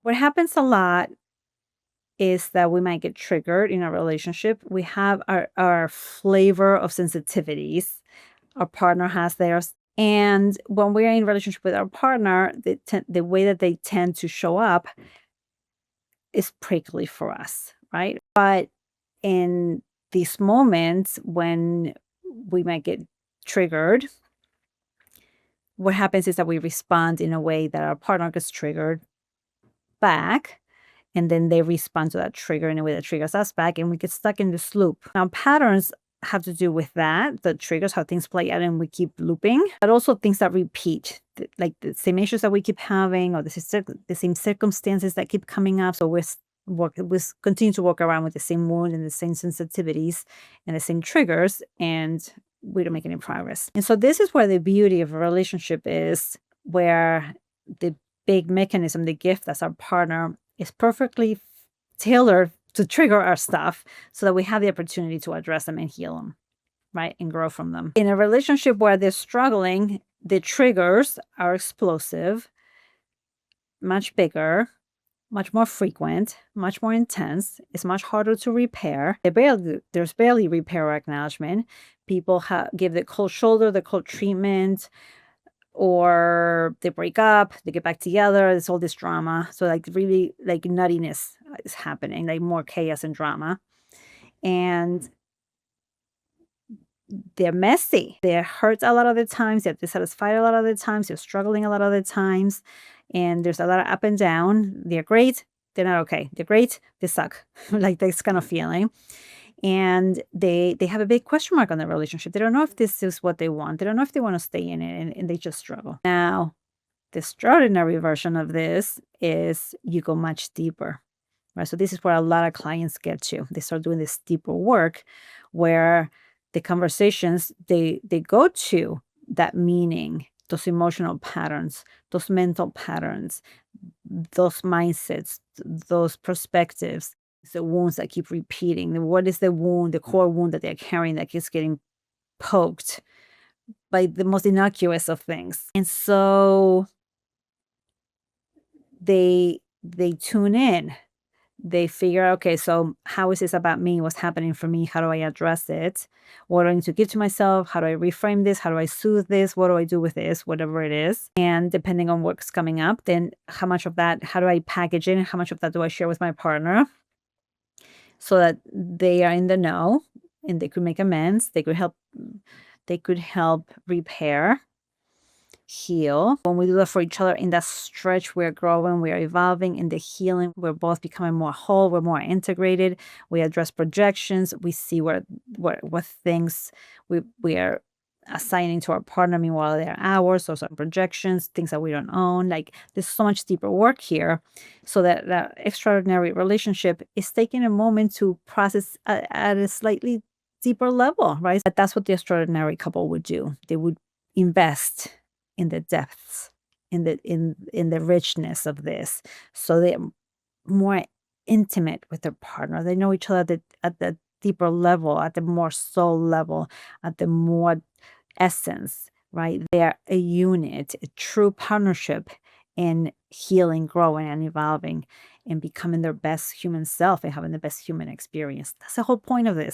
What happens a lot is that we might get triggered in a relationship. We have our flavor of sensitivities. Our partner has theirs. And when we're in relationship with our partner, the way that they tend to show up is prickly for us, right? But in these moments when we might get triggered, what happens is that we respond in a way that our partner gets triggered back, and then they respond to that trigger in a way that triggers us back, and we get stuck in this loop. Now, patterns have to do with that, the triggers, how things play out, and we keep looping, but also things that repeat, like the same issues that we keep having, or the same circumstances that keep coming up. So we continue to walk around with the same wound and the same sensitivities and the same triggers, and we don't make any progress. And so this is where the beauty of a relationship is, where the big mechanism, the gift that's our partner, is perfectly tailored to trigger our stuff so that we have the opportunity to address them and heal them, right? And grow from them. In a relationship where they're struggling, the triggers are explosive, much bigger, much more frequent, much more intense. It's much harder to repair. There's barely repair or acknowledgement. People give the cold shoulder, the cold treatment, or they break up, they get back together. There's all this drama. So, like, really, like, nuttiness is happening, like more chaos and drama. And they're messy. They're hurt a lot of the times. They're dissatisfied a lot of the times. They're struggling a lot of the times. And there's a lot of up and down. They're great. They're not okay. They're great. They suck. Like this kind of feeling. And they have a big question mark on their relationship. They don't know if this is what they want. They don't know if they want to stay in it, and they just struggle. Now, the extraordinary version of this is you go much deeper, right? So this is where a lot of clients get to. They start doing this deeper work where the conversations they go to that meaning, those emotional patterns, those mental patterns, those mindsets, those perspectives, the wounds that keep repeating. What is the wound, the core wound that they're carrying that keeps getting poked by the most innocuous of things? And so they tune in. They figure out, okay, so how is this about me? What's happening for me? How do I address it? What do I need to give to myself? How do I reframe this? How do I soothe this? What do I do with this? Whatever it is. And depending on what's coming up, then how much of that, how do I package it? How much of that do I share with my partner so that they are in the know and they could make amends? They could help repair, heal. When we do that for each other in that stretch, we're growing, we are evolving. In the healing, we're both becoming more whole, we're more integrated. We address projections, we see what things we are assigning to our partner. Meanwhile, they are ours, those are projections, things that we don't own. Like, there's so much deeper work here, so that that extraordinary relationship is taking a moment to process at a slightly deeper level, right? But that's what the extraordinary couple would do. They would invest in the depths, in the richness of this, so they're more intimate with their partner. They know each other at the deeper level, at the more soul level, at the more essence, right? They're a unit, a true partnership in healing, growing, and evolving, and becoming their best human self and having the best human experience. That's the whole point of this.